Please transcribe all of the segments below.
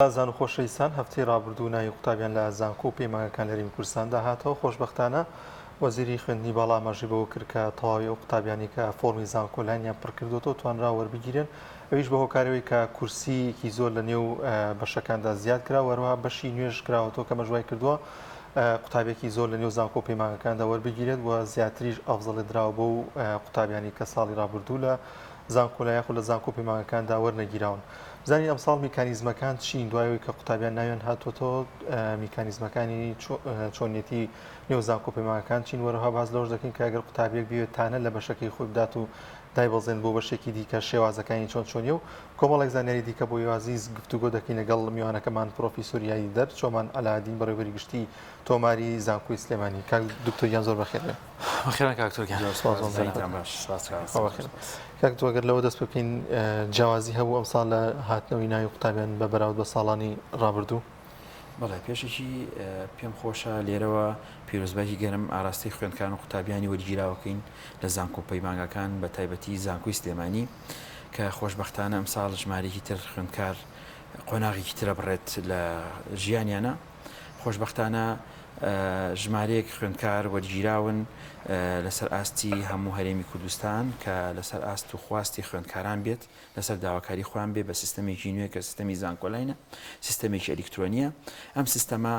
زان و خۆشەویستان هەفتەی ڕابردوو ناوی قوتابیان لە زانکۆ و پەیمانگەکان لە هەرێمی کوردستاندا هاتەوە. خۆشبەختانە وەزیری خوێندنی باڵا ئاماژەی بەوە کرد کە تەواوی ئەو قوتابیانی کە فۆرمی زانکۆلانیان پڕ کردوەوە توانرا وەربگیرن، ئەویش بە هۆکارەوەی کە کورسیەکی زۆر لە نێو بەشەکاندا زیاد کرا، وەروەها بەشی نوێژ کراوەتەوە کە مەژوای کردووە قوتابێکی زۆر لە نێو زانکۆ و پەیمانگەکاندا وەربگیرێت و زیاتریش ئەفزەڵی دراوە بۆ قوتابیانی کە ساڵی ڕابردوو لە زانکۆلایەخ و لە زانکۆ و پەیمانگەکاندا وەرنەگیراون. بزانین ئەمساڵ میکانیزمەکان چین دوایەوەی کە قوتابیان ناویان هاتوۆتەوە میکانیزمەکانی چۆنیەتی نێو زانکۆ و پەیمانگەکان چین، وەروەها باز لەوەش دەکەین کە ئەگەر قوتابێک بوێت تانە لە بەشەکەی خۆی بدات و دایبەزێن بۆ بەشێکی دیکە شێوازەکانی چۆنیە و کۆمەڵێک زانیاری دیکە بۆ یوازیز گفتوگۆ دەکەین لەگەڵ میوانەکەمان پرۆفیسۆریایی دەر چۆمان ئەلادین بەڕێوەبەری گشتی تۆماری زانکۆی سلێمانی. کاک دکتۆریان زۆر بەخێر بێت. بەخێرن کاکتۆرگیان. کاک تۆ ئەگەر لەوە دەست بکەین جیاوازی هەبوو ئەمساڵ لە هاتنەوەی ناوی قوتابیان بە بەراورد بە ساڵانی ڕابردوو؟ بەڵێ پێشێکی پێم خۆشە لێرەوە پیرۆزبایکی گەرم ئاراستەی خوێندکان و قوتابیانی وەرگیراوەکەین لە زانکۆ و پەیمانگەکان بە تایبەتی زانکۆی سلێمانی کە خۆشبەختانە ئەمساڵ ژمارەیەکی تر خوێندکار قۆناغێکی ترە بڕێت لە ژیانیانە. خۆشبەختانە ژمارەیەک خوێندکار وەرگیراون لەسەر ئاستی هەموو هەرێمی کوردستان کە لەسەر ئاست و خواستی خوێندکاران بێت، لەسەر داواکاری خۆیان بێت بە سیستەمێکی نوێ کە سیستەمی زانکۆلاینە، سیستەمێکی ئەلکترۆنیە. ئەم سیستەمە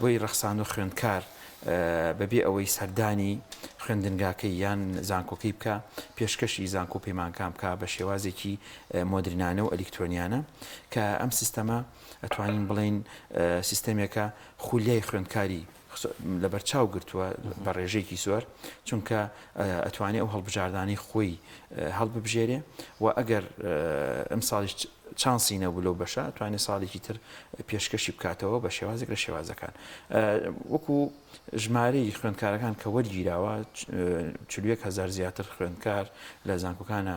بۆی ڕەخساند و خوێندکار بەبێ ئەوەی سەردانی خوێندنگاکەی یان زانکۆکەی بکە پێشکەشی زانکۆ و پەیمانگەکان بکە بە شێوازێکی مۆدرنانە و ئەلکترۆنیانە کە ئەم سیستەمە ئەتوانین بڵین سیستەمێکە خولیای خوێندکاری لەبەر چاو گرتووە بە ڕێژەیەکی زۆر، چونکە ئەتوانێت ئەو هەڵبژاردانەی خۆی هەڵببژێرێ و ئەگەر ئەم ساڵیش چانسی نەبوو لەو بەشە ئەتوانێت ساڵێکی تر پێشکەشی بکاتەوە بە شێوازێک لە شێوازەکان. وەکو ژمارەی خوێندکارەکان کە وەرگیراوە 40,000 زیاتر خوێندکار لە زانکۆکانە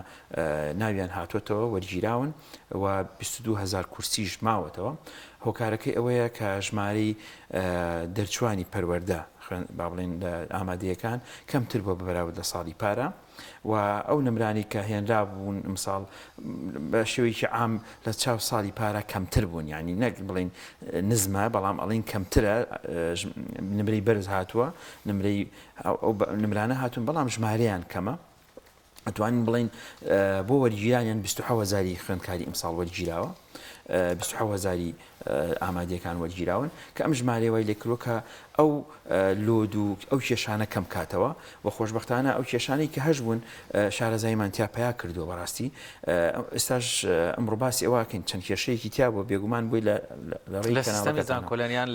ناویان هاتوۆتەوە وەرگیراون و 22,000 کورسیش ماوەتەوە. هۆکارەکەی ئەوەیە کە ژمارەی دەرچوانی پەروەردە با بڵێن لە ئامادەیەکان کەمتر بۆ بەراورد لە ساڵی پارە و ئەو نمرانی کە هێنرا بوون ئەمساڵ بە شێوەیەکی عام لە چاو ساڵی پارە کەمتر بوون، ینی نەک بڵین نزمە بەڵام ئەڵین کەمترە نمرەی بەرز هاتووە، نمرانە هاتوون بەڵام ژمارەیان کەمە. ئەتوانین بڵین بۆ وەرگیرانیان 27,000 خوێندکاری ئەمساڵ وەرگیراوە، 27,000 ئامادەیەکان وەرگیراون کە ئەم ژمارەی وای لێکرۆ کە ئەو لۆد و ئەو کێشانە کەم کاتەوە و خۆشبەختانە ئەو کێشانەی کە هەش بوون شارەزاییمان تیا پیا کردووە. بەڕاستی ئێستاش ئەمڕۆ باسی ئەوەکەین چەند کێشەیەکی تیا بۆ بێگومان بووی لە زانکۆلانیان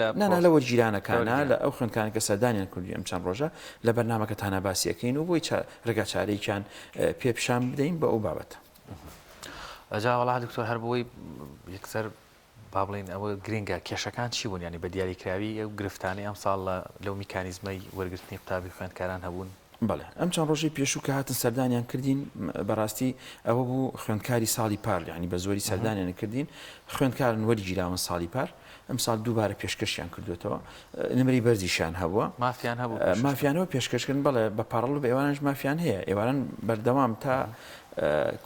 لە وەرگیرانەکانە لە ئەو خوێندکان کە سەردانیان کردووی ئەم چەند ڕۆژە لە بەرنامەکەتانە باسیەکەین و بۆی ڕێگا چارەیەکیان پێپشان بدەین بە ئەو بابەتە. ئەجا وەڵا دکتۆر هەر بۆی یەکسەر با بڵین ئەوە گرنگە کێشەکان چی بوون، ینی بە دیاریکراوی ئەو گرفتانەی ئەم ساڵ لەو میکانیزمەی وەرگرتنی قوتابی خوێندکاران هەبوون؟ بەڵێ ئەم چەند ڕۆژی پێشوو کە هاتن سەردانیان کردین بەڕاستی ئەوە بوو خوێندکاری ساڵی پار، ینی بە زۆری سەردانیان کردین خوێندکارن وەرگیراون ساڵی پار. ئەم ساڵ دووبارە پێشکەشیان کردوێتەوە، نمری بەرزیشان هەبووە، مافیانەوە پێشکەشکردن. بەڵێ بە پاڕڵ بە ئێوانش مافیان هەیە، ئێواران بەردەوام تا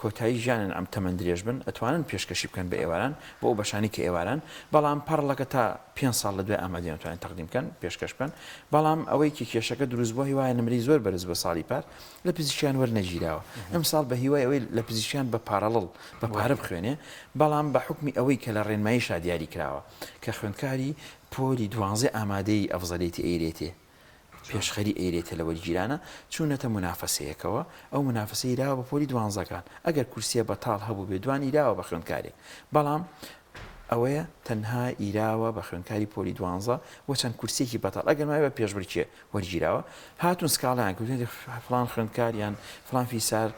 کۆتایی ژیانن ئەم تەمەند درێژ بن ئەتوانن پێشکەشی بکەن بە ئێواران بۆ ئەو بەشانی کە ئێواران، بەڵام پەڕڵەکە تا 5 ساڵ لە دوای ئامادەیان توانن تەقدیم بکەن پێشکەش بکەن. بەڵام ئەوەی کە کێشەکە دروست بووە هیوایە نمری زۆر بەرز بە ساڵی پار لە پزیشکیان وەرنەگیراوە. ئەم ساڵ بە هیوای ئەوەی لە پزیشکیان بە پارەڵڵ بە پارە بخوێنێ، بەڵام بە حکمی ئەوەی کە لە ڕێنماییشا دیاری کراوە کە خوێندکاری پۆلی 12 ئامادەی ئەفزەلێتی ئەیرێتێ پێشخەری ئەیرێتە لە وەرگیرانە چوونەتە منافەسەیەکەوە. ئەو منافەسە ئیراوە بە پۆلی 12کان ئەگەر کورسیە بەتاڵ هەبوو بێ دوان ئیراوە بە خوێندکارێک، بەڵام ئەوەیە تەنها ئیراوە بە خوێندکاری پۆلی 12 و چەند کورسێکی بەتاڵ ئەگەر مای بە پێشبڕکێ وەرگیراوە هاتون سکاڵیان کردن فڵان خوێندکاریان فڵان فیسار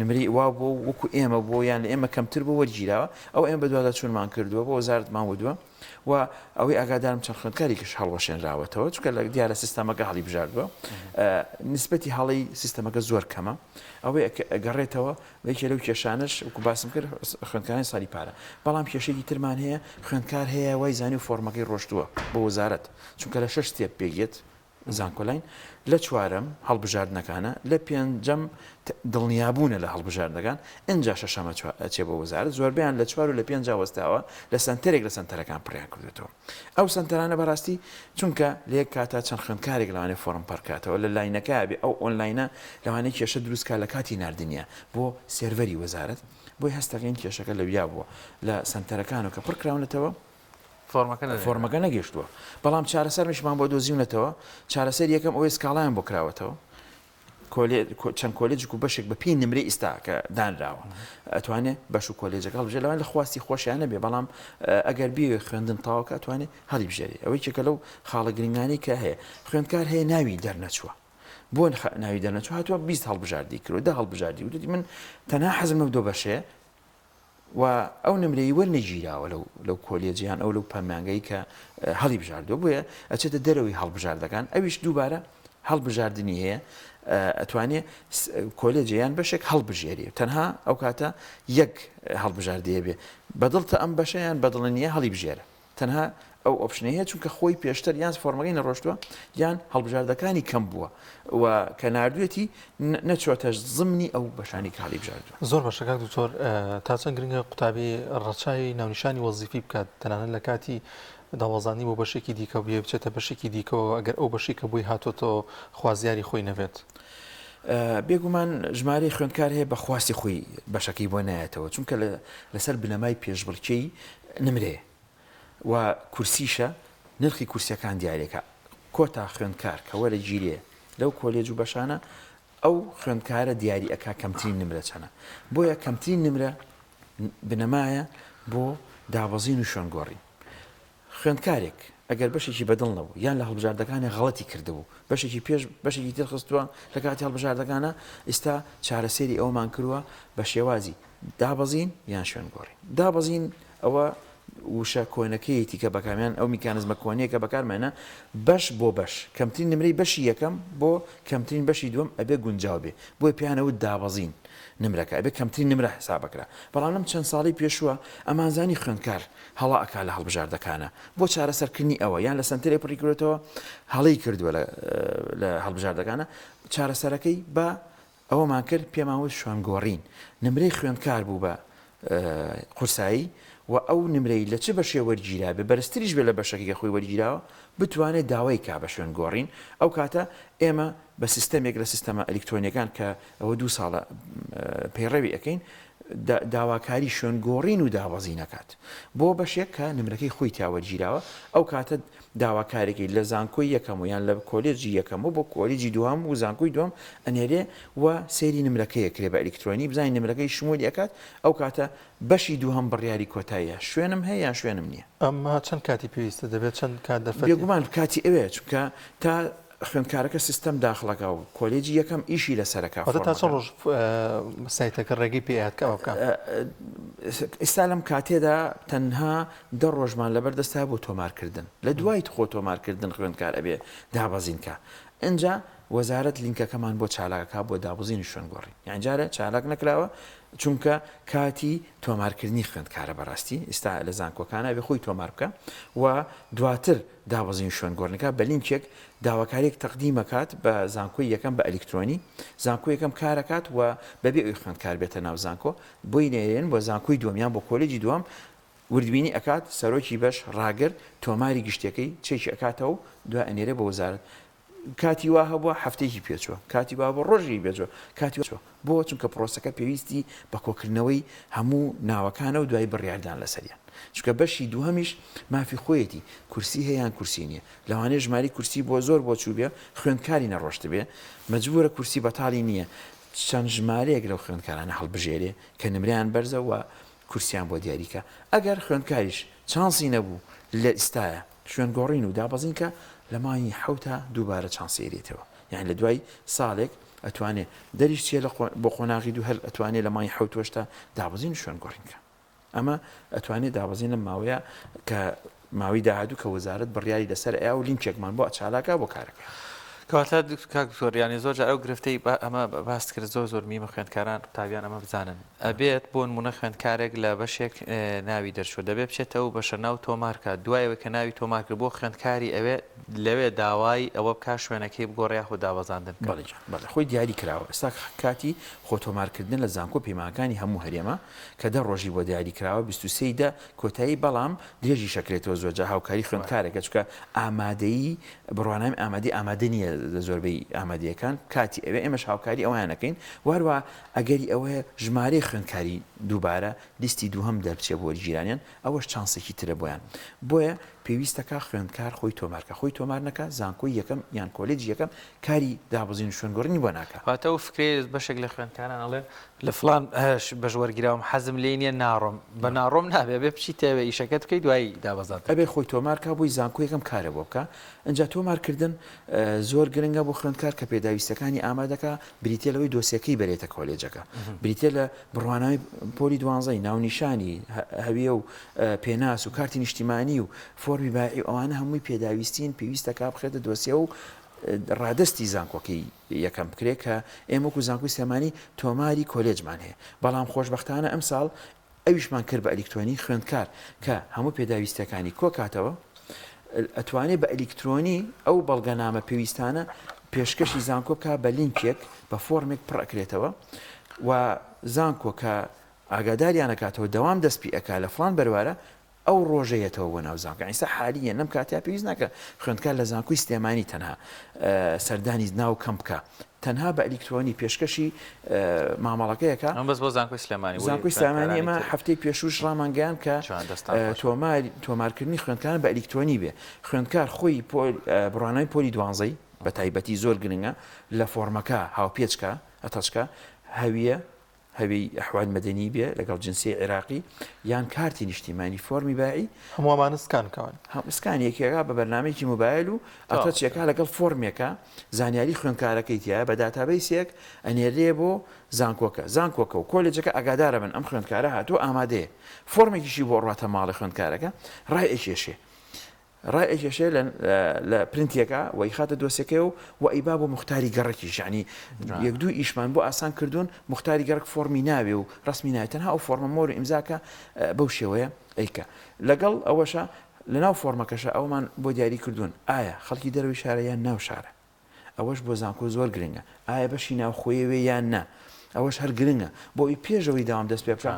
نمری وا بۆ وەکو ئێمە بۆ یان لە ئێمە کەمتر بۆ وەرگیراوە، ئەو ئێمە بەدووادا چونمان کردووە بۆ وەزارەتمان وردووە و ئەوەی ئاگادارم چەند خوێندکارێکیش هەڵوەشێنراوەتەوە چونکە لە دیارە سیستەمەکە هەڵی بژاردووە، نسبەتی هەڵی سیستەمەکە زۆر کەمە. ئەوەی گەڕێتەوە بەیەکێ لەو کێشانش وەکو باسم کرد خوێندکارانی ساڵی پارە. بەڵام کێشێکی ترمان هەیە خوێندکار هەیە وای زانی و فۆرمەکەی ڕۆشتووە بۆ وەزارەت، چونکە لە 6 تێپ پێگێت زانکۆلاین لە چوارەم هەڵبژاردنەکانە لە پێنجەم دڵنیابوونە لە هەڵبژاردنەکان ئەنجا شەشەمە ئەچێ بە وەزارەت زۆربیان لە 4 و لە 5 وەستاوە لە سنتەرێک لە سنتەرەکان پڕیان کردێتەوە ئەو سنتەرانە بەڕاستی چونکە لە یەک کاتا چەند خوێندکارێک لەوانێ فۆرم پەرکاتەوە لە لاینەکە بێ ئەو ئۆنلاینە لەوانەیە کێشە دروستکە لە کاتی نردنیە بۆ سێڤەری وەزارەت بۆی هەستەکەین کێشەکە لەویا بووە لە سنتەرەکانەوە کە پڕکراونەتەوە فۆرمەکە نەگەشتووە بەڵام چارەسەرمیشمان بۆ دۆزیونەتەوە چارەسەر یەکەم ئەوەی سکاڵایان بۆ کراوەتەوە چەند کۆلێجێک و بەشێک بە پێی نمرەی ئێستا کە دانراوە ئەتوانێت بەش و کۆلێجەکە هەڵبژێ لەوان لە خواستی خۆشیانە بێ بەڵام ئەگەر بێ خوێندن تاوەکە ئەتوانێت هەڵی بژێری ئەوەی کێکە لەو خاڵە گرنگانی کە هەیە خوێندکار هەیە ناوی دەرنەچووە بۆ ناوی دەرنەچوە هاتووە 20 هەڵبژاردی کرد دە هەڵبژاردی وتی من تەنها حەزم لەو دۆ بەشەیە و ئەو نمرەی وەرنەگیراوە لەو کۆلێجیان ئەو لەو پەمانگەی کە هەڵی بژاردەوە بۆیە ئەچێتە دەرەوەی هەڵبژاردەکان ئەویش دووبارە هەڵبژاردننی هەیە ئەتوانێت کۆلێجیان بەشێک هەڵبژێری تەنها ئەو کاتە یەک هەڵبژاردەیە بێ بەدڵتە ئەم بەشەیان بەدڵە نیە هەڵی بژێرە تەنها ئەو ئۆپشنە هەیە چونکە خۆی پێشتر یان فۆرمەکەی نەڕۆشتووە یان هەڵبژاردەکانی کەم بووە و کە نردوێتی نەچۆتە زمنی ئەو بەشانی کە هەڵی بژاردووە زۆر بەشەکە دکتۆر تا چەند گرنگە قوتابی ڕەچاوی ناونیشانی وەزیفی بکات تەنانەت لە کاتی داوازانی بۆ بەشێکی دیکە بێ بچێتە بەشێکی دیکەەوە ئەگەر ئەو بەشی کە بووی هاتۆتەوە خوازیاری خۆی نەبێت بێگومان ژمارەی خوێندکار هەیە بە خواستی خۆی بەشەکەی بۆ نایەتەوە چونکە لەسەر بنەمای پێشبڕکێی نمرێ و کورسیشە نرخی کورسیەکان دیارێکە کۆتا خوێندکار کە وەرە گیرێ لەو کۆلێج و بەشانە ئەو خوێندکارە دیاری ئەکا کەمترین نمرە چەنە بۆیە کەمترین نمرە بنەمایە بۆ دابەزین و شوێنگۆڕی خوێندکارێک ئەگەر بەشێکی بەدڵ نەبوو یان لە هەڵبژاردەکانی غەڵەتی کردبوو بەشێکی پێش بەشێکی تر خستووە لە کاتی هەڵبژاردەکانە ئێستا چارەسێری ئەومان کردووە بە شێوازی دابەزین یان شوێنگۆڕی دابەزین ئەوە وشە کۆنەکەیەتی کە بەکامیان ئەو میکانزمە کۆنیە کە بەکارمێنە بەش بۆ بەش کەمترین نمرەی بەشی یەکەم بۆ کەمترین بەشی دووەم ئەبێ گونجاو بێ بۆی پیانەوت دابەزین نمرەکە ئەبێ کەمترین نمرە حسابەکرا بەڵام لەم چەند ساڵی پێشووە ئەمانزانی خوێندکار هەڵا ئەکا لە هەڵبژاردەکانە بۆ چارەسەرکردنی ئەوە یان لە سنتەرێ پڕی کردێتەوە هەڵی کردووە لە هەڵبژاردەکانە چارەسەرەکەی بە ئەوەمان کرد پێماوە شوێنگۆڕین نمرەی خوێندکار بوو بە قورسایی و ئەو نمرەی لە چ بەشێ وەرگیرا بێ بەرزتریش بێ لە بەشەکەی خۆی وەرگیراوە بتوانێت داوای کا بە شوێنگۆڕین ئەو کاتە ئێمە بە سیستەمێک لە سیستەمە ئەلکترۆنیەکان کە ئەوە 2 ساڵە پەیڕەوی ئەەکەین داواکاری شوێنگۆڕین و دابەزینەکات بۆ بەشێک کە نمرەکەی خۆی تاوەرگیراوە ئەو کاتە داواکارێکی لە زانکۆی یەکەم و یان لە کۆلێجی یەکەم و بۆ کۆلێجی دوام و زانکۆی دوم ئەنێرێ و سێری نمرەکەی کرێ بە ئەلکترۆنی بزانین نمرەکەی شمولی ئەکات ئەو کاتە بەشی دووهەم بڕیاری کۆتاییە شوێنم هەیە یان شوێنم نییە ئەمما چەند کاتی پێویستە دەبێت چەند کات دەفەت بێگومان کاتی ئەوێ چونکە تا خوێندکارەکە سیستەم داخڵەکە و کۆلێجی یەکەم ئیشی لەسەرەکە تا چەند ڕۆژ سایتەکە ڕێگەی پێیاتکە ئەو بکەم ئێستا لەم کاتێدا تەنها 10 ڕۆژمان لەبەردەستا بۆ تۆمارکردن لە دوای خۆ تۆمارکردن خوێندکار ئەبێ دابەزینکە ئەجا وەزارەت لینکەکەمان بۆ چالاکەکە بۆ دابزینی شوێنگۆڕی یان جارە چالاک نەکراوە چونکە کاتی تۆمارکردنی خوێندکارە بەڕاستی ئێستا لە زانکۆکانە بێ خۆی تۆمار بکە و دواتر دابزین شوێنگۆڕنەکە بە لینکێک داواکارێک تەقدیمەکات بە زانکۆی یەکەم بە ئەلکترۆنی زانکۆی یەکەم کارەکات و بەبێ ئەوی خوێندکار بێتە ناو زانکۆ بۆی نێرێن بۆ زانکۆی دووەمیان بۆ کۆلێجی دووەم وردبینی ئەکات سەرۆکی بەش ڕاگر تۆماری گشتەکەی چێکی ئەکاتەوە دوای ئەنێرێ بە وەزارەت کاتی وا هەبووە هەفتەیەکی پێچوە کاتی وا بۆ ڕۆژی بێجوە کاتی بۆ چونکە پرۆسەکە پێویستی بە کۆکردنەوەی هەموو ناوەکانە و دوای بڕیاردان لەسەریان چونکە بەشی دووهەمیش مافی خۆیەتی کورسی هەیەیان کورسی نییە لەوانەیە ژماری کورسی بۆ زۆر بۆ چوو بێ خوێندکاری نەڕۆشت بێ مەجبورە کورسی بەتاڵی نییە چەند ژمارەیەک لەو خوێندکارانە هەڵبژێرێ کە نمریان بەرزە و کورسیان بۆ دیاریکە ئەگەر خوێندکاریش چانسی نەبوو لە ئێستاە شوێنگۆڕین و دابەزینکە لە مای حوتە دووبارە چانسێرێتەوە یان لە دوای ساڵێک ئەتوانێت دەریش چیە بۆ قۆناغی دوو هەر ئەتوانێت لە مای حوتۆشتا دابزین شوێنگۆڕینکە ئەمە ئەتوانێت دابزین لە ماوەیە کە ماوەی داهاتوو کە وەزارەت بڕیاری لەسەر ئەو لینکێکمان بۆ ئەچالاکە بۆ کارەکە کاتە کاکتۆریانی زۆر ئەو گرفتەی ئەمە باس کرد زۆر میمە خوێندکاران قوتابیان ئەمە بزانن ئەبێت بۆ نمونە خوێندکارێک لە بەشێک ناوی دەرچوە دەبێت بچێتەوە بەشە ناو تۆمارکە دوایەوە کە ناوی تۆمار کرد بۆ خوێندکاری ئەوێ لەوێ داوای ئەوە بکە شوێنەکەی بگۆڕیا خۆ دابەزاندن خۆی دیاری کراوە ئێستا کاتی خۆ تۆمارکردن لە زانکۆ پەیمانەکانی هەموو هەرێمە کە 10 ڕۆژی بۆ دیاری کراوە 23دا کۆتایی بەڵام درێژی شەکرێتەوە زۆرجار هاوکاری خوێندکارێکە چکە ئامادەیی بڕوانای ئامادە نییە زۆربەی ئامادەیەکان کاتی ئەوێ ئێمەش هاوکاری ئەویانەکەین واروە ئەگەری ئەوەیە ژمارەی خوێندکاری دووبارە لیستی دووهەم دەرچێ بۆ جیرانیان ئەوەش چانسێکی ترە بۆیان بۆیە پێویستەکە خوێندکار خۆی تۆمارکە خۆی تۆمار نەکە زانکۆی یەکەم یان کۆلێجی یەکەم کاری دابەزین شوێنگۆڕنی بۆ ناکە واتە و فکرێت بەشێک لە خوێندکاران ئەڵێن لە فلان بەژوەرگیراوم حەزم لێ نییە ناڕۆم بە ناڕۆم نابێ بێ بچی تێوێ ئیشەکەت بکەیت دوایی دابەزات ئەبێ خۆی تۆمارکە بۆی زانکۆ یەکەم کارە بۆ بکە ئەجا تۆمارکردن زۆر گرنگە بۆ خوێندکار کە پێداویستەکانی ئامادەکە بریتێلەوەی دۆسیەکەی بەرێتە کۆلێجەکە بریتێ لە بڕواناوی پۆلی دوانزەی ناونیشانی هەویە و پێناس و کارتی نیشتیمانی و فۆرمی بایعی ئەوانە هەمووی پێداویستین پێویستەکە بخێتە دۆسیە و ڕادستی زانکۆکەی یەکەم بکرێت کە ئێمە وەکو زانکۆی سێمانی تۆماری کۆلێجمان هەیە بەڵام خۆشبەختانە ئەم ساڵ ئەویشمان کرد بە ئەلیکترۆنی خوێندکار کە هەموو پێداویستەکانی کۆ کاتەوە ئەتوانێت بە ئەلیکترۆنی ئەو بەڵگەنامە پێویستانە پێشکەشی زانکۆ بکە بە لینکێک بە فۆرمێک پڕەکرێتەوە و زانکۆ کە ئاگاداریانەکاتەوە دەوام دەستپی ئەکا لە فڵان بەروارە ئەو ڕۆژەیەتەوە بۆ ناو زانکۆ ئیستا حالیە نەم کاتیا پێویست ناکە خوێندکار لە زانکۆی سلێمانی تەنها سەردانی ناو کەم بکە تەنها بە ئەلیکترۆنی پێشکەشی مامەڵەکەیەکە ئەم بەس بۆ زانکۆی سلێمانی زانکۆی سلێمانی ئێمە هەفتەی پێشوش ڕامانگەیان کە تۆمارکردنی خوێندکاران بە ئەلیکترۆنی بێ خوێندکار خۆی بڕوانای پۆلی دوانزەی بە تایبەتی زۆر گرنگە لە فۆرمەکە هاوپێچکە ئەتەچکە هەوی ئەحوال مەدەنی بێ لەگەڵ جنسی عێراقی یان کارتی نیشتیمانی فۆرمی بایی هەمووان سکانکەون سکانێکێکا بە بەرنامەیەکی موبایل و ئەتەچێکا لەگەڵ فۆرمێکە زانیاری خوێندکارەکەی تایە بە داتابەیسێک ئەنێرێ بۆ زانکۆکە و کۆلێجەکە ئاگادارە بن ئەم خوێندکارە هاتووە ئامادەیە فۆرمێکیشی بۆ ڕاتە ماڵی خوێندکارەکە ڕای ئەکێشێ لە پرنتیەکە وی خاتە دۆسیەکە و ئەیبا بۆ مختاری گەڕێکیش ینی یەک دوو ئیشمان بۆ ئاسان کردوون مختاری گەڕک فۆرمی ناوێ و ڕسمی ناوێت تەنها ئەو فۆرمە مۆر و ئیمزاکە بەو شێوەیە ئەیکە لەگەڵ ئەوەشە لەناو فۆرمەکەشە ئەومان بۆ دیاری کردوون ئایا خەڵکی دەروی شارە یان ناو شارە ئەوەش بۆ زانکۆ زۆر گرنگە ئایا بەشی ناوخۆیەوێ یان نا ئەوەش هەر گرنگە بۆی پێشەوەی داوام دەست پێ بکە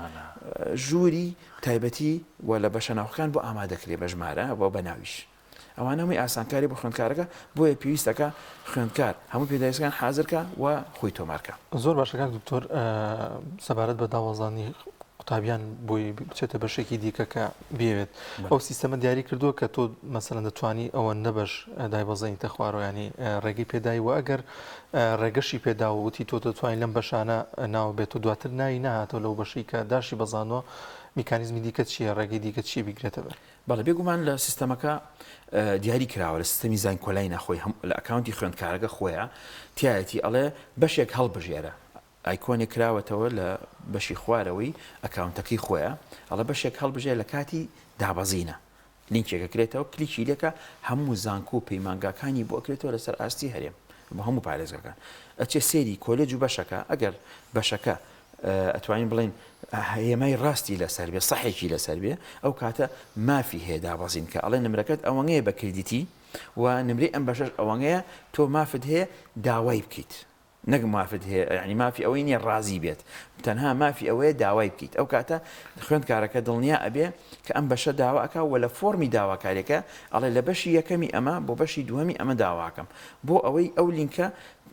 ژووری تایبەتی و لە بەشە ناوخەکان بۆ ئامادەکرێ بە ژمارە بۆ بەناویش ئەوانەمەی ئاسانکاری بۆ خوێندکارەکە بۆیە پێویستەکە خوێندکار هەموو پێداویستەکان حازرکە و خۆی تۆمارکە زۆر باشەکان دکتۆر سەبارەت بە داوەزانی قوتابیان بۆی بچێتە بەشێکی دیکە کە بێوێت ئەو سیستەمە دیاری کردووە کە تۆ مەسەلەن دەتوانی ئەوە نەبەش دایبەزەینتە خوارەوەیانی ڕێگەی پێدای و ئەگەر ڕێگەشی پێدا و وتی تۆ دەتوانین لەم بەشانە ناو بێت و دواتر ناوی نهاتەوە لەو بەشی کە داشی بەزانەوە میکانیزمی دیکە چییە ڕێگەی دیکە چی بیگرێتەوە بەڵێ بێگومان لە سیستەمەکە دیاری کراوە لە سیستەمی زانکۆلای نەخۆی لە ئەکاونتی خوێندکارەکە خۆیە تایەتی ئەڵێ بەشێک هەڵبژێرە ئایکۆنێک کراوەتەوە لە بەشی خوارەوەی ئەکاونتەکەی خۆیە ئەڵە بەشێک هەڵبژێر لە کاتی دابەزینە لینکێکە کرێتەوە کلیکی لێکە هەموو زانکۆ و پەیمانگاکانی بۆ ئەکرێتەوە لەسەر ئاستی هەرێم بە هەموو پارێزەکان ئەچێ سێری کۆلێج و بەشەکە ئەگەر بەشەکە ئەتوانین بڵین هێمای ڕاستی لەسەر بێ سەحێکی لەسەر بێ ئەو کاتە مافی هەیە دابەزین کە ئەڵێ نمرەکەت ئەوەنەیە بە کردیتی و نمرەی ئەم بەشەش ئەوەنەیە تۆ مافت هەیە داوای بکەیت نەک مافت هەیە ینی مافی ئەوەی نییە ڕازی بێت تەنها مافی ئەوەیە داوای بکەیت ئەو کاتە خوێندکارەکە دڵنیا ئەبێ کە ئەم بەشە داواکە و لە فۆرمی داواکارێکە ئەڵێ لە بەشی یەکەمی ئەمە بۆ بەشی دووەمی ئەمە داواکەم بۆ ئەوەی ئەو لینکە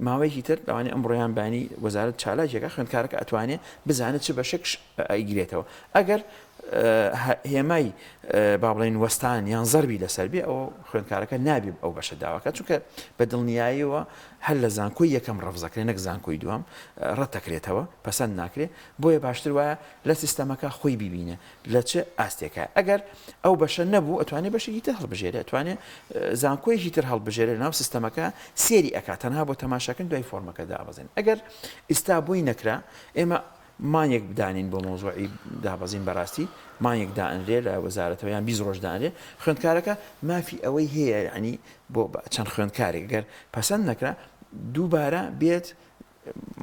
ماوەیەکی تر لەوانێ ئەم بڕیان بانی وەزارەت چالاکێکە خوێندکارەکە ئەتوانێت بزانێت چ بەشێک ئەیگرێتەوە ئەگەر هێمای با بڵێن وەستان یان زەربی لەسەر بێ ئەو خوێندکارەکە نابێ ئەو بەشە داواکە چونکە بە دڵنیاییەوە هەر لە زانکۆی یەکەم ڕەفزەکرێ نەک زانکۆی دووەم ڕەتەکرێتەوە پەسەند ناکرێت بۆیە باشتر وایە لە سیستەمەکە خۆی ببینێ لە چه ئاستێکە ئەگەر ئەو بەشە نەبوو ئەتوانێت بەشێکی تر هەڵبژێرێت ئەتوانێت زانکۆیەکی تر هەڵبژێرێت ناو سیستەمەکە سێری ئەکات تەنها بۆ تەماشاکردن دوای فۆرمەکە دابەزێن ئەگەر ئێستا بۆی نەکرا ئێمە مانیەک بدانین بۆ مۆزوعی دابەزین بەڕاستی مانیەک دائنرێ لە وەزارەتەوە یان 20 ڕۆژ دانرێ خوێندکارەکە مافی ئەوەی هەیە ینی بۆ چەند خوێندکارێک گەر پەسەند نەکرا دووبارە بێت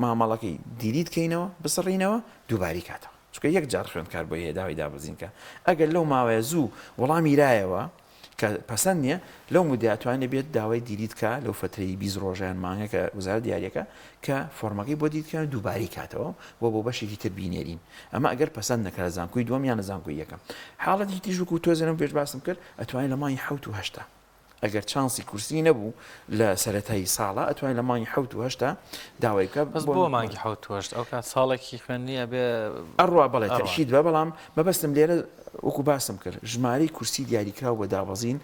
مامەڵەکەی دیلیت کەینەوە بسڕینەوە دووباری کاتەوە چکە یەک جار خوێندکار بۆ هەیە داوای دابەزینکە ئەگەر لەو ماوەیە زوو وەڵامی رایەوە کە پەسەند نییە لەو مدیاتوانێت بێت داوای دیلیتکە لەو فترەی 20 ڕۆژیان مانگە کە وزارە دیاریەکە کە فۆرمەکەی بۆ دیتکەن دووباری کاتەوە بۆ بەشێکی تر بینێرین ئەمە ئەگەر پەسەند نەکرا زانکۆی دووەم یان زانکۆی یەکەم حاڵەتی تیژوک و تۆزێنم پێش باسم کرد ئەتوانین لە مانگی 7 و 8 ئەگەر چانسی کورسی نەبوو لە سەرەتایی ساڵە ئەتوانین لە مانگی 7 و 8 داوای بکە بەس بۆ مانگی 7 و 8 ئەو کات ساڵێکی خوێندنی ئەبێ ئەڕوا بەڵێ تەرشید بە بەڵام مەبەستم لێرە وەکو باسم کرد ژمارەی کورسی دیاریکراوە بە دابەزین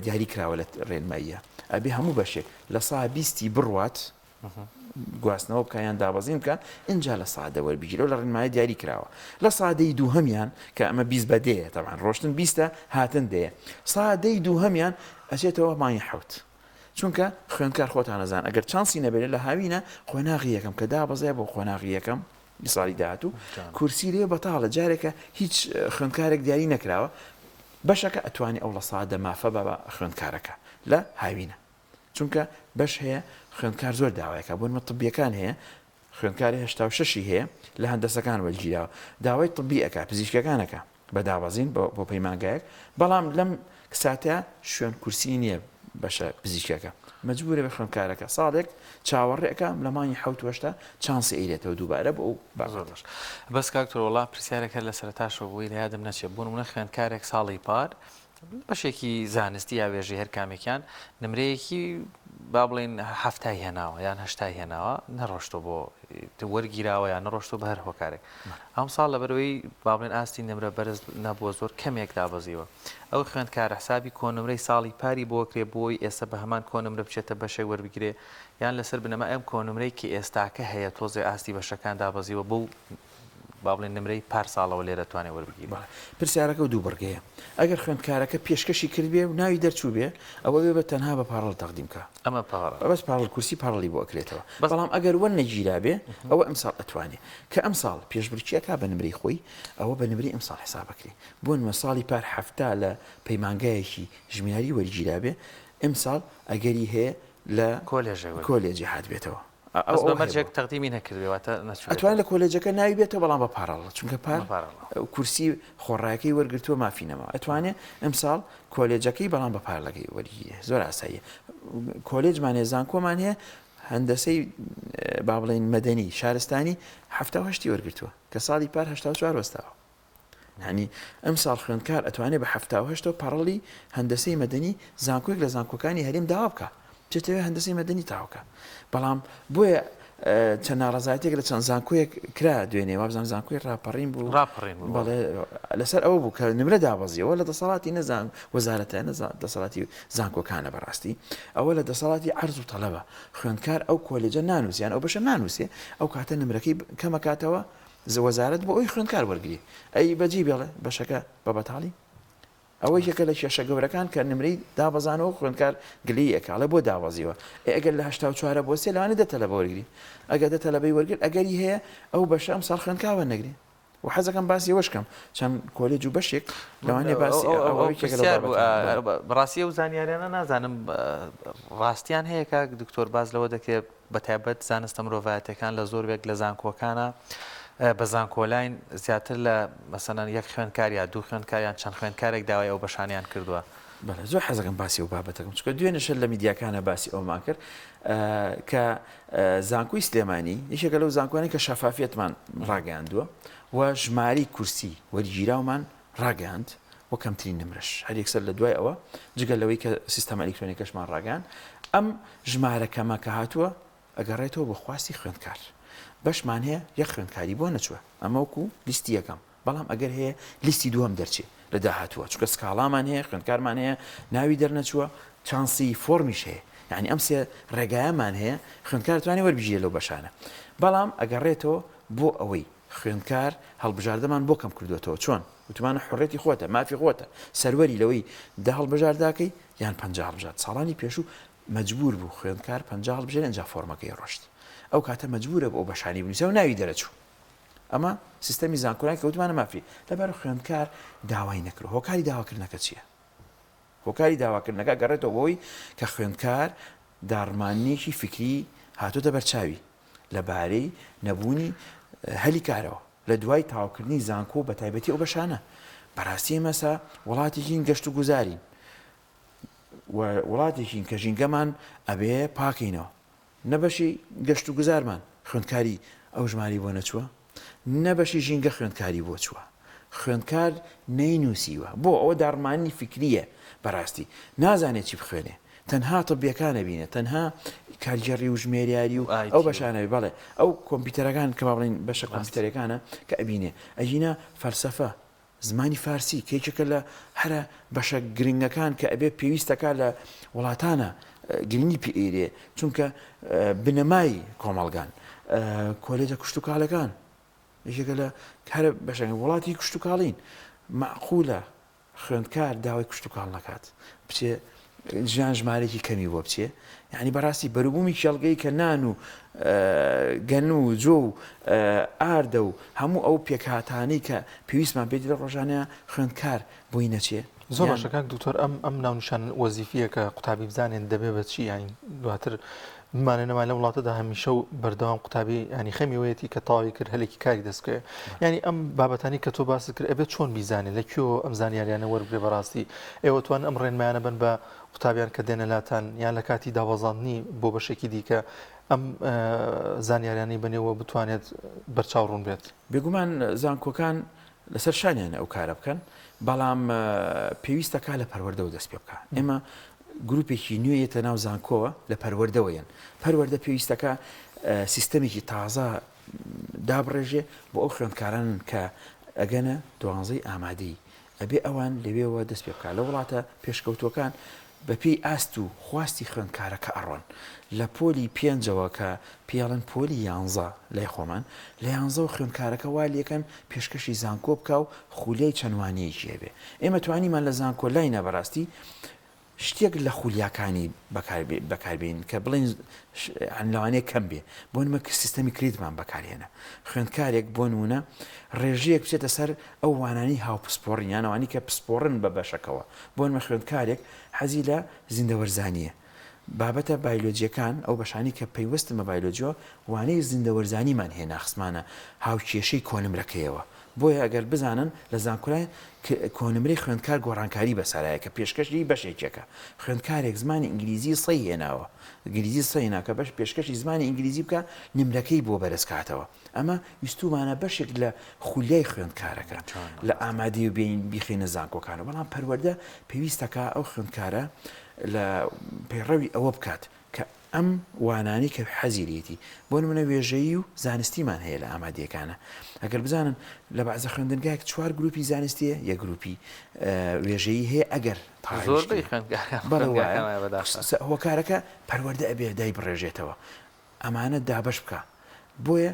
دیاریکراوە لە ڕێنماییە ئەبێ هەموو بەشێک لە سا 20 بڕوات گواستنەوە بکیان دابەزین بکە اینجا لە سادە وەربگیرەوە لە ڕێنمایی دیاری کراوە لە سادەی دووهەمیان کە ئەمە 20 بەدەیە تەمان ڕۆشتن 20 هاتن دەیە سادەی دووهەمیان ئەچێتەوە مانگی 7 چونکە خوێندکار خۆتانەزان ئەگەر چانسی نەبێت لە هاوینە خۆناغی یەکەم کە دابەزێ بۆ خۆناغی یەکەم ساڵی داهاتوو کورسی لێ بەتاڵە جارێکە هیچ خوێندکارێک دیاری نەکراوە بەشەکە ئەتوانی ئەو لە سادە مافە بە خوێندکارەکە لە هاوینە چونکە بەش هەیە خوێندکار زۆر داوایەکە بۆ طبیەکان هەیە خوێندکاری 86 هەیە لە هەندەسەکان وەرگیراوە داوای طبی ئەکا پزیشکەکانەکە بە دابەزین بۆ پەیمانگایەک بەڵام لەم ساتە شوێن کورسی نییە بەشە پزیشکەکە مەجبورە بە خوێندکارەکە ساڵێک چاوەڕێەکە لە مانگی 7 و 8 چانسی ئەیرێتەوە دووبارە بۆ زۆر باش بەس کاکتۆر وڵا پرسیارەکە لە سەرتاشەوە بووی لە یادم نەچێت بوون منە خوێندکارێک ساڵی پار بەشێکی زانستی یا وێژی هەر کامێکیان نمرەیەکی با بڵێن هەفتای هێناوە یان هەشتای هێناوە نەڕۆشتۆ بۆ وەرگیراوە یان نەڕۆشتۆ بە هەر هۆکارێک ئەم ساڵ لە بەرەوەی با بڵێن ئاستی نمرە بەرز نەبووە زۆر کەمێک دابەزیوە ئەو خوێندکار حسابی کۆنمرەی ساڵی پاری بۆ کرێ بۆی ئێستا بە هەمان کۆنمرە بچێتە بەشێک وەربگرێ یان لەسەر بنەما ئەم کۆنمرەی کە ئێستاکە هەیە تۆزێ ئاستی بەشەکان دابەزیوە بۆ با بڵێن نمرەی پار ساڵەوە لێرە توانێت وەربگیرێت پرسیارەکە و دوو بەرگەیە ئەگەر خوێندکارەکە پێشکەشی کردبێ و ناوی دەرچوو بێ ئەوە بێ بە تەنها بە پاڕڵ تەقدیم کە ئەمە بەس پاڕڵ کورسی پاڕڵی بۆ ئەکرێتەوە بەڵام ئەگەر وە نەگیرا بێ ئەوە ئەمساڵ ئەتوانێت کە ئەمساڵ پێشبرچیەکە بە نمرەی خۆی ئەوە بە نمرەی ئەمساڵ حساب بکرێ بۆ نمە ساڵی پار هەفتا لە پەیمانگایەکی ژمێری وەرگیرا بێ ئەمساڵ ئەگەری هەیە لە کۆلێجی هات بێتەوە مەرجێک تەقدیمی نەکردوێتە ئەتوانێت لە کۆلێجەکە ناوی بێتەوە بەڵام بە پاڕڵ چونکە پار کورسی خۆڕایەکەی وەرگرتووە مافینەوە ئەتوانێت ئەمساڵ کۆلێجەکەی بەڵام بە پارلەکەی وەرگیە زۆر ئاساییە کۆلێجمان هەیە زانکۆمان هەیە هەندەسەی با بڵێن مەدەنی شارستانی 1970 وەرگرتووە کە ساڵی پار 1940 وەستاوە هەنی ئەم ساڵ خوێندکار ئەتوانێت بە 1970 پاڕڵی هەندەسەی مەدەنی زانکۆیەک لە زانکۆکانی هەرێم داوا بکە بچێتەوە هەندەسەی مەدەنی تاوکە بەڵام بۆیە چەند ناڕزایەتێک لە چەند زانکۆیەک کرا دوێنێ وابزان زانکۆی ڕاپەڕین بوو بەڵێ لەسەر ئەوە بوو کە نمرە دابەزیەوە لە دەسەڵاتی نەزان وەزارەتە دەسەڵاتی زانکۆکانە بەڕاستی ئەوە لە دەسەڵاتی عەرز و تەڵەبە خوێندکار ئەو کۆلێجە نانووسیان ئەو بەشە نانووسێ ئەو کاتە نمرەکەی کەمەکاتەوە وەزارەت بۆ ئەوی خوێندکار وەرگری ئەی بەجی بێڵێ بەشەکە بە بەتاڵی ئەوەی یەکە لە کێشە گەورەکان کە نمرەی دابەزانەوە خوێندکار گلی ئەکاڵە بۆ داوازیەوە ئەگەر لە 84 بۆ سێ لەوانێ دەتەلە بە وەرگری ئەگەر دەتەلەبەی وەرگر ئەگەری هەیە ئەو بەشە ئەم ساڵ خوێندکاوە نەگری و حەزەکەم باسی ئەوەشکەم چەند کۆلێج و بەشێک لەوانێ باسی بەڕاستی و زانیاریانە نازانم ڕاستیان هەیە کە دکتۆر باز لەوە دەکرێت بەتایبەت زانستە مرۆڤایەتەکان لە زۆربێک لە زانکۆکانە بە زانکۆلاین زیاتر لە مەسەڵەن یەک خوێندکار یا دوو خوێندکاریان چەند خوێندکارێک داوای ئەو بەشانیان کردووە بەڵێ زۆر حەزەکەم باسی و بابەتەکەم چکە دوێنێشە لە میدیاکانە باسی ئەومان کرد کە زانکۆی سلێمانی یەکێکە لەو زانکۆیانەی کە شەفافیەتمان ڕاگەیاندووە و ژماری کورسی وەرگیراومان ڕاگەاند وە کەمترین نمرەش هەر یەکسەر لە دوای ئەوە جگەل لەوەی کە سیستەم ئەلکترۆنیکەشمان ڕاگەاند ئەم ژمارە کەمە کە هاتووە ئەگەڕێتەوە بە خواستی خوێندکار بەشمان هەیە یەک خوێندکاری بۆ نەچووە ئەمە وەکو لیستی یەکەم بەڵام ئەگەر هەیە لیستی دووەم دەرچێت لە داهاتووە چونکە سکاڵامان هەیە خوێندکارمان هەیە ناوی دەرنەچووە چانسی فۆرمیش هەیە یعنی ئەم سێ ڕێگایەمان هەیە خوێندکار توانێت وەربژێت لەو بەشانە بەڵام ئەگەڕێتەوە بۆ ئەوەی خوێندکار هەڵبژاردەمان بۆ کەم کردوێتەوە چۆن وتمانە حڕێتی خۆتە مافی خۆتە سەروەری لەوەی دە هەڵبژارداکەی یان 50 هەڵبژارد ساڵانی پێشوو مەجبور بوو خوێندکار 50 هەڵبژێت ئەنجا فۆرمەکەی ڕۆشت ئەو کاتە مەجبورە بۆ بەشانی بنووسە و ناوی دەرەچوو ئەمە سیستەمی زانکۆرانی کەوتمانە مافی لەبەر خوێندکار داوای نەکرد هۆکاری داواکردنەکە چییە؟ هۆکاری داواکردنەکە گەڕێتەوە بۆی کە خوێندکار داڕمانیەکی فکری هاتوۆتە بەرچاوی لەبارەی نەبوونی هەلی کارەوە لە دوای تاواکردنی زانکۆ بە تایبەتی ئەو بەشانە بەڕاستی ئێمەسا وڵاتێکین گەشت و گوزارین وڵاتێکین کە ژینگەمان ئەبێ پاکەینەوە نەبەشی گەشت و گوزارمان خوێندکاری ئەو ژماری بۆ نەچووە نەبەشی ژینگە خوێندکاری بۆ چووە خوێندکار نەینووسیوە بۆ ئەوە داڕمانی فکریە بەڕاستی نازانێت چی بخوێنێ تەنها تەبیەکانە بینێت تەنها کارجێڕی و ژمێریاری و ئەو بەشانەوی بەڵێ ئەو کۆمپیوتەرەکان کە باڵین بەشە کۆمپیوتەرەکانە کە ئەبینێ ئەژینە فەلسەفە زمانی فارسی کێچەکە لە هەرە بەشە گرنگەکان کە ئەبێ پێویستەکە لە وڵاتانە گرنگی پێئێرێ چونکە بنەمای کۆمەڵگان کۆلێجە کوشت و کاڵەکان یەکێکە لە هەرە بەشەکە وڵاتی کوشت و کاڵین معقولە خوێندکار داوای کوشت و کاڵ نەکات بچێ ژیان ژمارێکی کەمی بۆ بچێ یعنی بەڕاستی بەروبوومی کێڵگەی کە نان و گەن و جۆ و ئاردە و هەموو ئەو پێکهاتانەی کە پێویستمان پێی لە ڕۆژانەیە خوێندکار بۆی نەچێ زۆر باشەکان دوکتۆر ئەم ناونشان وەزیفیە کە قوتابی بزانێن دەبێ بە چی یانی دواتر بمانێ نەمان لە وڵاتەدا هەمیشە و بەردەوام قوتابی ینی خەمیەوەیەتی کە تاوی کرد هەلێکی کاری دەستکەوێ ینی ئەم بابەتانی کە تۆ باس کرد ئەبێت چۆن بیزانێت لە کوێوە ئەم زانیاریانە وەربێ بەڕاستی ئێوە توان ئەم ڕێنمایانە بن بە قوتابیان کە دێنە لاتان یان لە کاتی داوەزاندنی بۆ بەشێکی دیکە ئەم زانیاریانی بنێەوە بتوانێت بەرچاوڕوون بێت بێگومان زانکۆکان لەسەر شانیان ئەو کارە بکەن بەڵام پێویستەکە لە پەروەردەوە دەست پێ بکە ئێمە گروپێکی نوێیەتە ناو زانکۆوە لە پەروەردەوەیان پەروەردە پێویستەکە سیستەمێکی تازە دابڕێژێ بۆ ئەو خوێندکاران کە ئەگەنە دوانزەی ئامادەی ئەبێ ئەوان لەوێەوە دەست پێ بکات لە وڵاتە پێشکەوتوەکان بەپێی ئاست و خواستی خوێندکارەکە ئەڕۆن لە پۆلی پێنجەوە کە پیاڵن پۆلی یانزە لای خۆمان لە یانزەوە خوێندکارەکە وا لێکەن پێشکەشی زانکۆ بکە و خولەی چەندوانەیەکی هەبێ ئێمە توانیمان لە زانکۆ لای نەبەڕاستی شتێک لە خولیاکانی بەکاربین کە بڵین لەوانەیە کەم بێ بۆ نمە سیستەمی کریتمان بەکارهێنە خوێندکارێک بۆ نمونە ڕێژەیەک بچێتە سەر ئەو وانانی هاوپسپۆڕین یانەوانی کە پسپۆڕن بە بەشەکەوە بۆ نمە خوێندکارێک حەزی لە زیندەوەرزانیە بابەتە بایلۆجیەکان ئەو بەشانی کە پەیوەستمە بایلۆجیۆ وانەی زیندەوەرزانیمان هێنا خسمانە هاوکێشەی کۆنمرەکەیەوە بۆیە ئەگەر بزانن لە زانکۆلای کۆنمرەی خوێندکار گۆڕانکاری بەسەرایە کە پێشکەشی بەشێکێکە خوێندکارێک زمانی ئینگلیزی سەی هێناوە ئینگلیزی سەینا کە بەش پێشکەشی زمانی ئینگلیزی بکە نمرەکەی بۆ بەرزکاتەوە ئەمە ویستومانە بەشێک لە خولیای خوێندکارەکە لە ئامادەی و بین بیخینە زانکۆکانە بەڵام پەروەردە پێویستەکە ئەو خوێندکارە لە پەیڕەوی ئەوە بکات کە ئەم وانانی کە حەزیرێتی بۆ نمونە وێژەیی و زانستیمان هەیە لە ئامادەکانە ئەگەر بزانن لە بەعزە خوێندنگایك 4 گروپی زانستیە یە گروپی وێژەیی هەیە ئەگەر هۆکارەکە پەروەردە ئەبێ دای بڕێژێتەوە ئەمانە دابش بکە بۆیە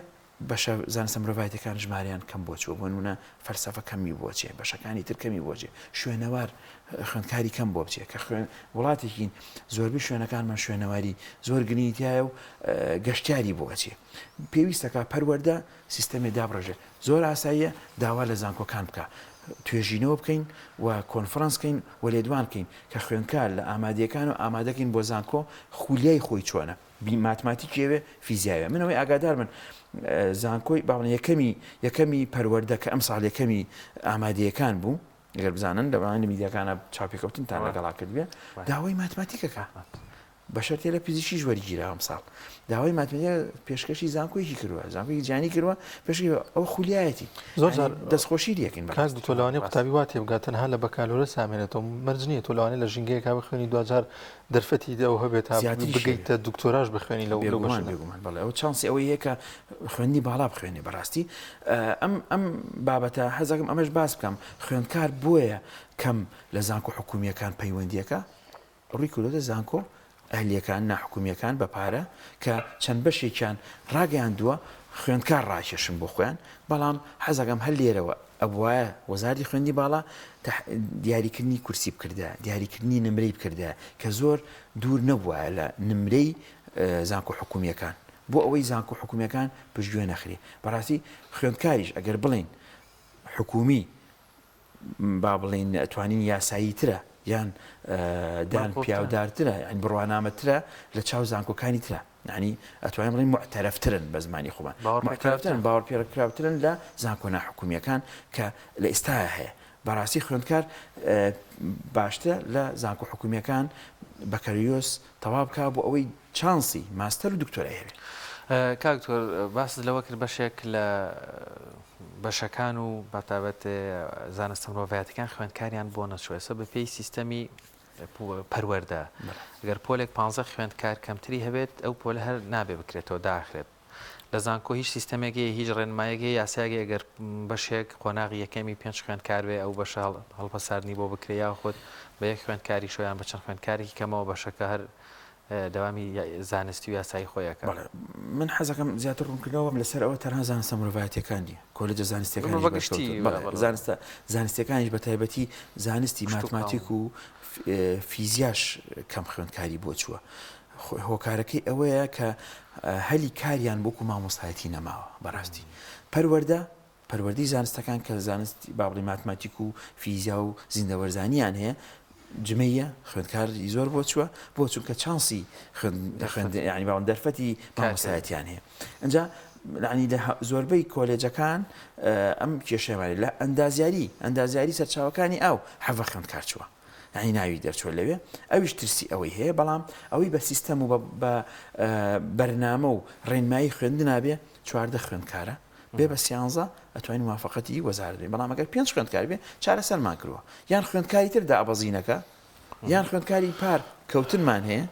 بەشە زانستە مرۆڤایەتەکان ژماریان کەم بۆ چوە بۆ نمونە فەلسەفە کەمی بۆچێ بەشەکانی تر کەمی بۆچێ شوێنەوار خوێندکاری کەم بۆ بچێت کە وڵاتێکین زۆربەی شوێنەکانمان شوێنەواری زۆر گرنگیتیایە و گەشتیاری بۆ بچێ پێویستەکە پەروەردە سیستەمی دابڕێژێ زۆر ئاساییە داوا لە زانکۆکان بکە توێژینەوە بکەین و کۆنفرانسکەین و لێدوانکەین کە خوێندکار لە ئامادەکان و ئامادەکەین بۆ زانکۆ خولیای خۆی چۆنە ماتماتیکیەوێ فیزیاوێ منەوەی ئاگادار من زانکۆی باڵن یەکەمی پەروەردە کە ئەم ساڵ یەکەمی ئامادەیەکان بوو ئەگەر بزانن لەوانە میدیاکانە چاپێکەوتنتان لەگەڵا کردوێ داوای ماتماتیکەکە بە شەرتێ لە پزیشکی ژوەری گیرا ئەم ساڵ داوای ماتماتیکە پێشکەشی زانکۆیەکی کردووە زانکۆی جانی کردووە پێشکی ئەو خولیایەتی زۆر دەستخۆشی دیەکەین کاس تۆلوانی قوتابی وا تێبگات تەنها لە بەکالۆرە سامێنێتەوە مەرج نییە تۆلوانێت لە ژینگەیەکا بخوێنی دوجار دەرفەتی دەوە هەبێت بگەیتە دکتۆراژ بخوێنی لەو بێگومان بەڵێ ئەو چانسی ئەوەی هەیە کە خوێندی باڵا بخوێنێ بەڕاستی ئەم بابەتە حەزەکەم ئەمەش باس بکەم خوێندکار بۆیە کەم لە زانکۆ حکومیەکان پەیوەندیەکە ڕووی کردۆتە زانکۆ ئەهلیەکان ناحکومیەکان بە پارە کە چەند بەشێکیان ڕاگەیاندووە خوێندکار ڕاکێشن بۆ خۆیان بەڵام حەزەکەم هەر لێرەوە ئەبواە وەزاری خوێندی باڵا دیاریکردنی کورسی بکردە دیاریکردنی نمرەی بکردە کە زۆر دوور نەبووە لە نمرەی زانکۆ حکومیەکان بۆ ئەوەی زانکۆ حکوومیەکان پشتگوێ نەخرێ بەڕاستی خوێندکاریش ئەگەر بڵین حکومی با بڵین ئەتوانین یاسایی ترە یان دان پیاودارترە یان بڕوانامەترە لە چاو زانکۆکانی ترە ینی ئەتوانین بڵین معتەرەفترن بە زمانی خۆمان معتەرەفترن باوەڕ پێکراوترن لە زانکۆ ناحکومیەکان کە لە ئێستاە هەیە بەڕاستی خوێندکار باشترە لە زانکۆ حکومیەکان بەکەریۆس تەواو بکا بۆ ئەوەی چانسی ماستەر و دکتۆرە هەبێت. کاکتۆر باس لەوە کرد بەشێک لە بەشەکان و بەتابەت زانستە مرۆڤایەتەکان خوێندکاریان بۆ نەچوێسە بە پێی سیستەمی پەروەردە ئەگەر پۆلێک 15 خوێندکار کەمتری هەبێت ئەو پۆلە هەر نابێ بکرێتەوە داخرێت لە زانکۆ هیچ سیستەمێکی هیچ ڕێنمایەکی یاساگە ئەگەر بەشێک قۆناغی یەکەمی 5 خوێندکار بێ ئەو بەش هەڵپەساردنی بۆ بکرێ یا خۆت بە یەک خوێندکاری شۆیان بە چەند خوێندکارێکی کەمەوە بەشەکە هەر دەوامی زانستی و یاسایی خۆیەکە من حەزەکەم زیاتر ڕوونکردنەوەم لەسەر ئەوە تەنها زانستە مرۆڤایەتەکانی کۆلێجە زانستیەکانیش بە تایبەتی زانستی ماتماتیک و فیزیاش کەم خوێندکاری بۆ چووە هۆکارەکەی ئەوەیە کە هەلی کاریان بۆکو مامۆستایەتی نەماوە بەڕاستی پەروەردەی زانستەکان کە زانستی بابڵی ماتماتیک و فیزیا و زیندەوەرزانیان هەیە جمەیە خوێندکاری زۆر بۆ چووە بۆ چونکە چانسی ینی باوەن دەرفەتی مامۆستایەتیان هەیە ئەجا ینی لە زۆربەی کۆلێجەکان ئەم کێشەمانی لە ئەندازیاری سەرچاوەکانی ئەو حەڤە خوێندکار چووە ینی ناوی دەرچوە لەوێ ئەویش ترسی ئەوەی هەیە بەڵام ئەوەی بە سیستەم و بە بەرنامە و ڕێنمایی خوێندنابێ 14 خوێندکارە بێ بە 13 ئەتوانین موافقەتی وەزارەتی بەڵام ئەگەر 5 خوێندکار بێ چارەسەرمان کردووە یان خوێندکاری تردا ئەبەزینەکە یان خوێندکاری پار کەوتنمان هەیە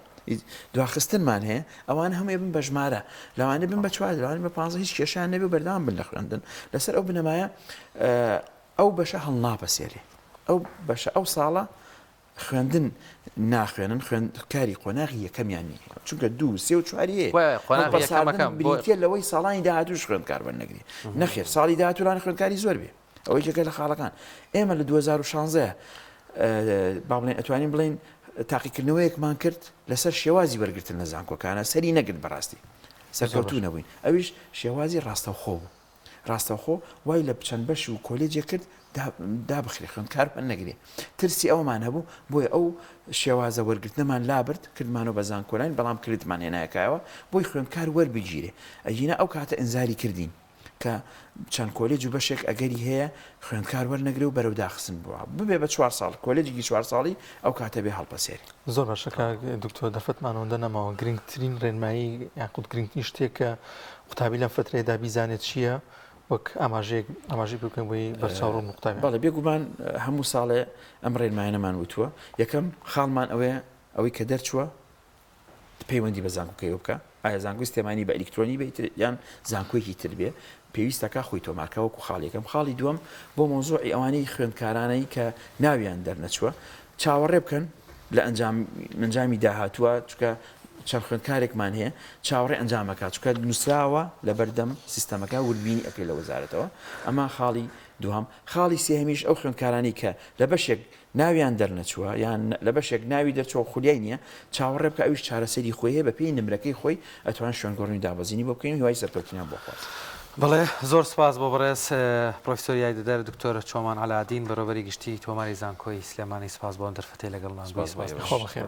دواخستنمان هەیە ئەوانە هەمووی بن بە ژمارە لەوانە بن بە 4 لەوانە بە 15 هیچ کێشیان نەبێ و بەردەوام بن لە خوێندن لەسەر ئەو بنەمایە ئەو بەشە هەڵناپەسێرێ ئەو بەشە ئەو ساڵە خوێندن ناخوێنن خوێندکاری قۆناغی یەکەمیان نیە چونکە 2 3 و 4 بریتە لەوەی ساڵانی داهاتووش خوێندکار بەرنەگری نەخێر ساڵی داهاتوولان خوێندکاری زۆر بێ ئەوەی جێگە لە خاڵەکان ئێمە لە 2016 با بڵێن ئەتوانین بڵین تاقیکردنەوەیەکمان کرد لەسەر شێوازی وەرگرتن لە زانکۆکانە سەری نەگرت بەڕاستی سەرکەوتوو نەبووین ئەویش شێوازی ڕاستەوخۆ بوو ڕاستەوخۆ وای لە چەند بەش و کۆلێجێ کرد دابخرێ خوێندکار نەگرێ ترسی ئەومان هەبوو بۆی ئەو شێوازە وەرگرتنەمان لابرد کردمانەوە بە زانکۆلین بەڵام کردمان هێنایەکایەوە بۆی خوێندکار وەربگیرێ ئەجینە ئەو کاتە ئەنزاری کردین کە چەند کۆلێج و بەشێک ئەگەری هەیە خوێندکار وەرنەگرێ و بەرەو داخستن بووە ببێ بە 4 ساڵ کۆلێجێکی 4 ساڵی ئەو کاتە بێ هەڵپەسێری زۆر باشەکە دکتۆر دەرفەتمانەوەندە نەماوە گرنگترین ڕێنمایی یاخود گرنگترین شتێک کە قوتابی لەم فترەیەدا بیزانێت چییە وەک ئاماژەی بکەن بۆی بەرچاوڕوون قوتابی بەڵێ بێگومان هەموو ساڵێ ئەم ڕێنمایانەمان وتووە یەکەم خاڵمان ئەوەی کە دەرچووە پەیوەندی بە زانکۆکەی بکە ئایا زانکۆی سیستەمانی بە ئەلکترۆنی بێت یان زانکۆیەکی تر بێ پێویستەکە خۆی تۆمارکە وەکو خاڵێکم خاڵی دووەم بۆ مۆزوعی ئەوانەی خوێندکارانەی کە ناویان دەرنەچووە چاوەڕێ بکەن لە ئەنجامی داهاتووە چکە چەند خوێندکارێکمان هەیە چاوەڕێ ئەنجامەکە چکە نووسراوە لە بەردەم سیستەمەکە وربینی ئەەکەی لە وەزارەتەوە ئەمە خاڵی دووەم خاڵی سێهەمیش ئەو خوێندکارانی کە لە بەشێک ناویان دەرنەچووە یان لە بەشێک ناوی دەرچەوە خولیای نییە چاوەڕێ بکە ئەویش چارەسەری خۆی هەیە بە پێی نمرەکەی خۆی ئەتوان شوێنگۆڕنی دابەزینی بۆ بکەین هیوای سەرکەوتنیان بۆ خواست. بەڵێ زۆر سپاس بۆ بەڕێز پرۆفیسۆر یاریدەدەر دکتۆر چۆمان عەلادین بەڕێوەبەری گشتی تۆماری زانکۆی سلێمانی سپاس بۆ ئەم دەرفەتەی لەگەڵمان خۆ بەخێر.